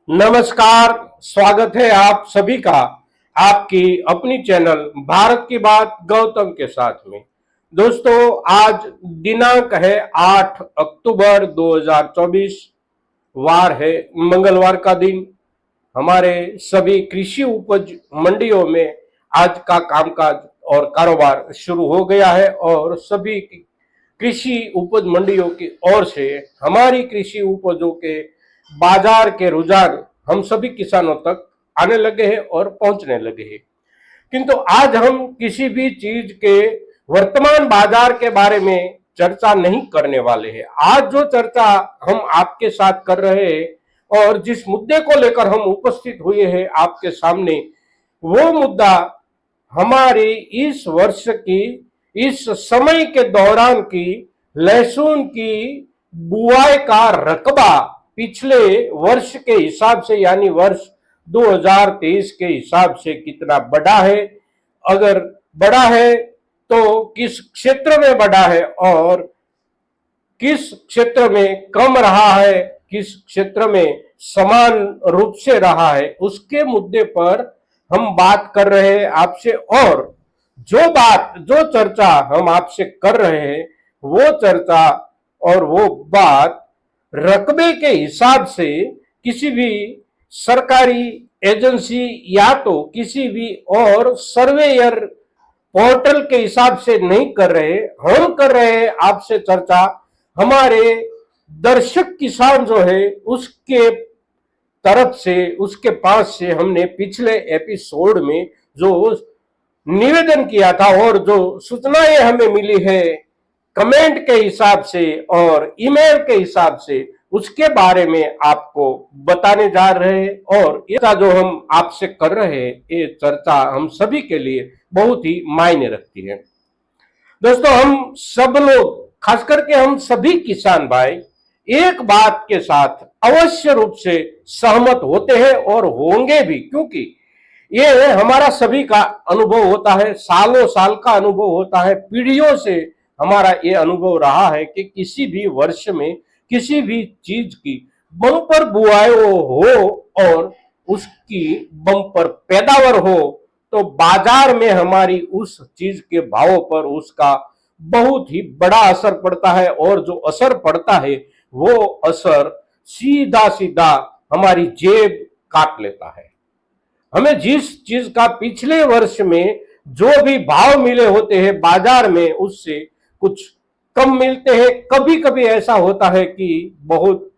नमस्कार। स्वागत है आप सभी का आपकी अपनी चैनल भारत की बात गौतम के साथ में। दोस्तों, आज दिनांक है 8 अक्टूबर 2024, वार है मंगलवार का दिन। हमारे सभी कृषि उपज मंडियों में आज का कामकाज और कारोबार शुरू हो गया है और सभी कृषि उपज मंडियों की ओर से हमारी कृषि उपजों के बाजार के रुझान हम सभी किसानों तक आने लगे हैं और पहुंचने लगे हैं। किंतु आज हम किसी भी चीज के वर्तमान बाजार के बारे में चर्चा नहीं करने वाले हैं। आज जो चर्चा हम आपके साथ कर रहे हैं और जिस मुद्दे को लेकर हम उपस्थित हुए हैं आपके सामने, वो मुद्दा हमारी इस वर्ष की इस समय के दौरान की लहसुन की बुआई का रकबा पिछले वर्ष के हिसाब से यानी वर्ष 2023 के हिसाब से कितना बढ़ा है, अगर बढ़ा है तो किस क्षेत्र में बढ़ा है और किस क्षेत्र में कम रहा है, किस क्षेत्र में समान रूप से रहा है, उसके मुद्दे पर हम बात कर रहे हैं आपसे। और जो चर्चा हम आपसे कर रहे हैं वो चर्चा और वो बात रकबे के हिसाब से किसी भी सरकारी एजेंसी या तो किसी भी और सर्वेयर पोर्टल के हिसाब से नहीं कर रहे। हम कर रहे हैं आपसे चर्चा हमारे दर्शक किसान जो है उसके तरफ से, उसके पास से हमने पिछले एपिसोड में जो निवेदन किया था और जो सूचनाएं हमें मिली है कमेंट के हिसाब से और ईमेल के हिसाब से, उसके बारे में आपको बताने जा रहे हैं। और ये जो हम आपसे कर रहे हैं ये चर्चा हम सभी के लिए बहुत ही मायने रखती है। दोस्तों, हम सब लोग, खास करके हम सभी किसान भाई, एक बात के साथ अवश्य रूप से सहमत होते हैं और होंगे भी, क्योंकि ये हमारा सभी का अनुभव होता है, सालों साल का अनुभव होता है, पीढ़ियों से हमारा ये अनुभव रहा है कि किसी भी वर्ष में किसी भी चीज की बम्पर बुआई हो और उसकी बम्पर पैदावार हो तो बाजार में हमारी उस चीज के भावों पर उसका बहुत ही बड़ा असर पड़ता है। और जो असर पड़ता है वो असर सीधा सीधा हमारी जेब काट लेता है। हमें जिस चीज का पिछले वर्ष में जो भी भाव मिले होते हैं बाजार में उससे कुछ कम मिलते हैं। कभी कभी ऐसा होता है कि बहुत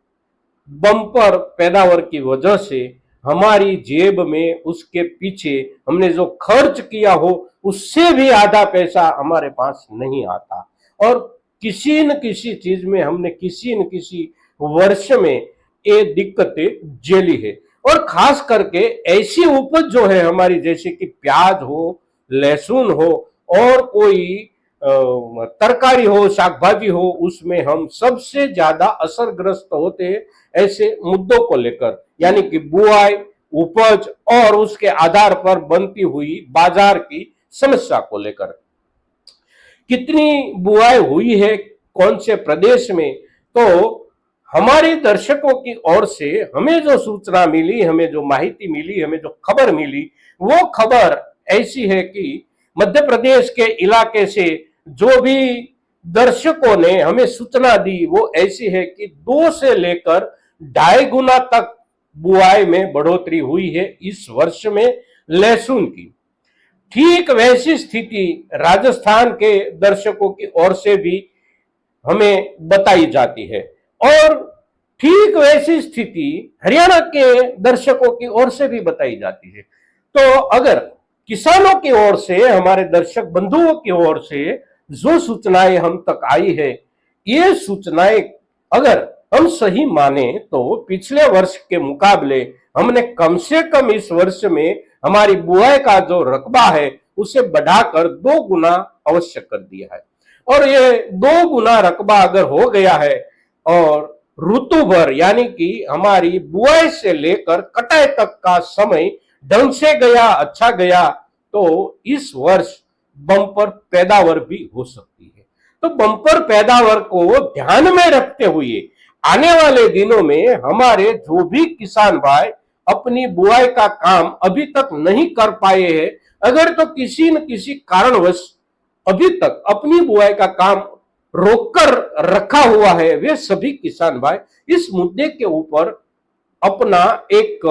बम्पर पैदावार की वजह से हमारी जेब में उसके पीछे हमने जो खर्च किया हो उससे भी आधा पैसा हमारे पास नहीं आता। और किसी न किसी चीज में हमने किसी न किसी वर्ष में ये दिक्कतें झेली है। और खास करके ऐसी उपज जो है हमारी, जैसे कि प्याज हो, लहसुन हो और कोई तरकारी हो, शाकभाजी हो, उसमें हम सबसे ज्यादा असरग्रस्त होते हैं ऐसे मुद्दों को लेकर, यानी कि बुआई, उपज और उसके आधार पर बनती हुई बाजार की समस्या को लेकर। कितनी बुआई हुई है कौन से प्रदेश में, तो हमारे दर्शकों की ओर से हमें जो सूचना मिली, हमें जो माहिती मिली, हमें जो खबर मिली, वो खबर ऐसी है कि मध्य प्रदेश के इलाके से जो भी दर्शकों ने हमें सूचना दी वो ऐसी है कि 2 से लेकर 2.5 गुना तक बुआई में बढ़ोतरी हुई है इस वर्ष में लहसुन की। ठीक वैसी स्थिति राजस्थान के दर्शकों की ओर से भी हमें बताई जाती है और ठीक वैसी स्थिति हरियाणा के दर्शकों की ओर से भी बताई जाती है। तो अगर किसानों की ओर से, हमारे दर्शक बंधुओं की ओर से जो सूचनाएं हम तक आई है, ये सूचनाएं अगर हम सही माने तो पिछले वर्ष के मुकाबले हमने कम से कम इस वर्ष में हमारी बुआई का जो रकबा है उसे बढ़ाकर 2 गुना अवश्य कर दिया है। और ये 2 गुना रकबा अगर हो गया है और ऋतु भर यानी कि हमारी बुआई से लेकर कटाई तक का समय ढंग से गया, अच्छा गया, तो इस वर्ष बम्पर पैदावार भी हो सकती है। तो बम्पर पैदावार को ध्यान में रखते हुए आने वाले दिनों में हमारे जो भी किसान भाई अपनी बुआई का काम अभी तक नहीं कर पाए हैं, अगर तो किसी न किसी कारणवश अभी तक अपनी बुआई का काम रोककर रखा हुआ है, वे सभी किसान भाई इस मुद्दे के ऊपर अपना एक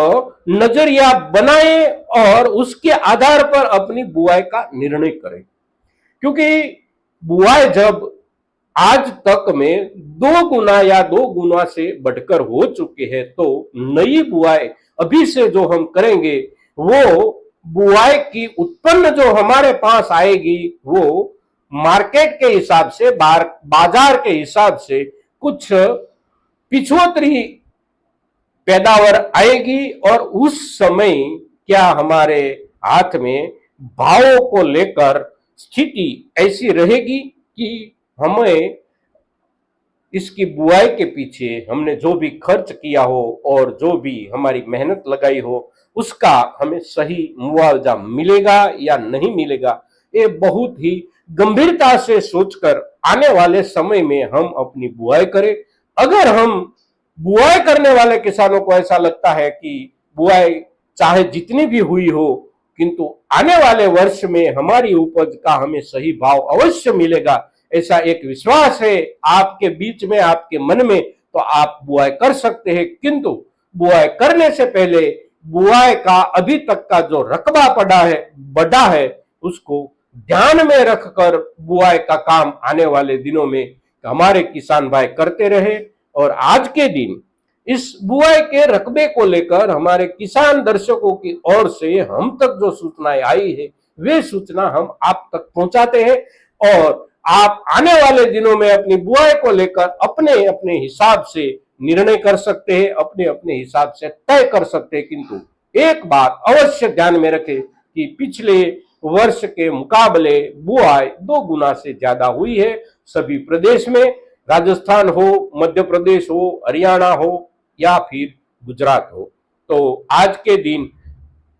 नजरिया बनाए और उसके आधार पर अपनी बुआई का निर्णय करें। क्योंकि बुआई जब आज तक में 2 गुना या 2 गुना से बढ़कर हो चुकी है, तो नई बुआई अभी से जो हम करेंगे वो बुआई की उत्पन्न जो हमारे पास आएगी वो मार्केट के हिसाब से, बाजार के हिसाब से कुछ पिछोतरी पैदावार आएगी। और उस समय क्या हमारे हाथ में भावों को लेकर स्थिति ऐसी रहेगी कि हमें इसकी बुआई के पीछे हमने जो भी खर्च किया हो और जो भी हमारी मेहनत लगाई हो उसका हमें सही मुआवजा मिलेगा या नहीं मिलेगा, ये बहुत ही गंभीरता से सोचकर आने वाले समय में हम अपनी बुआई करें। अगर हम बुआई करने वाले किसानों को ऐसा लगता है कि बुआई चाहे जितनी भी हुई हो किंतु आने वाले वर्ष में हमारी उपज का हमें सही भाव अवश्य मिलेगा, ऐसा एक विश्वास है आपके बीच में, आपके मन में, तो आप बुआई कर सकते हैं। किंतु बुआई करने से पहले बुआई का अभी तक का जो रकबा बढ़ा है उसको ध्यान में रखकर बुआई का काम आने वाले दिनों में हमारे किसान भाई करते रहे। और आज के दिन इस बुआई के रकबे को लेकर हमारे किसान दर्शकों की ओर से हम तक जो सूचनाएं आई है वे सूचना हम आप तक पहुंचाते हैं। और आप आने वाले दिनों में अपनी बुआई को लेकर अपने अपने हिसाब से निर्णय कर सकते हैं, अपने अपने हिसाब से तय कर सकते हैं। किंतु एक बात अवश्य ध्यान में रखें कि पिछले वर्ष के मुकाबले बुआई 2 गुना से ज्यादा हुई है सभी प्रदेश में, राजस्थान हो, मध्य प्रदेश हो, हरियाणा हो या फिर गुजरात हो। तो आज के दिन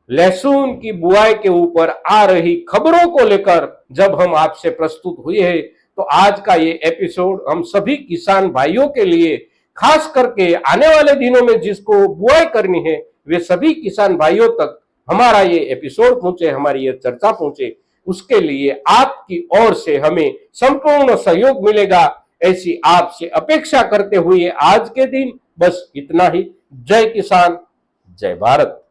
लहसुन की बुआई के ऊपर आ रही खबरों को लेकर जब हम आपसे प्रस्तुत हुए हैं, तो आज का ये एपिसोड हम सभी किसान भाइयों के लिए, खास करके आने वाले दिनों में जिसको बुआई करनी है वे सभी किसान भाइयों तक हमारा ये एपिसोड पहुंचे, हमारी ये चर्चा पहुंचे, उसके लिए आपकी ओर से हमें संपूर्ण सहयोग मिलेगा ऐसी आपसे अपेक्षा करते हुए आज के दिन बस इतना ही। जय किसान, जय भारत।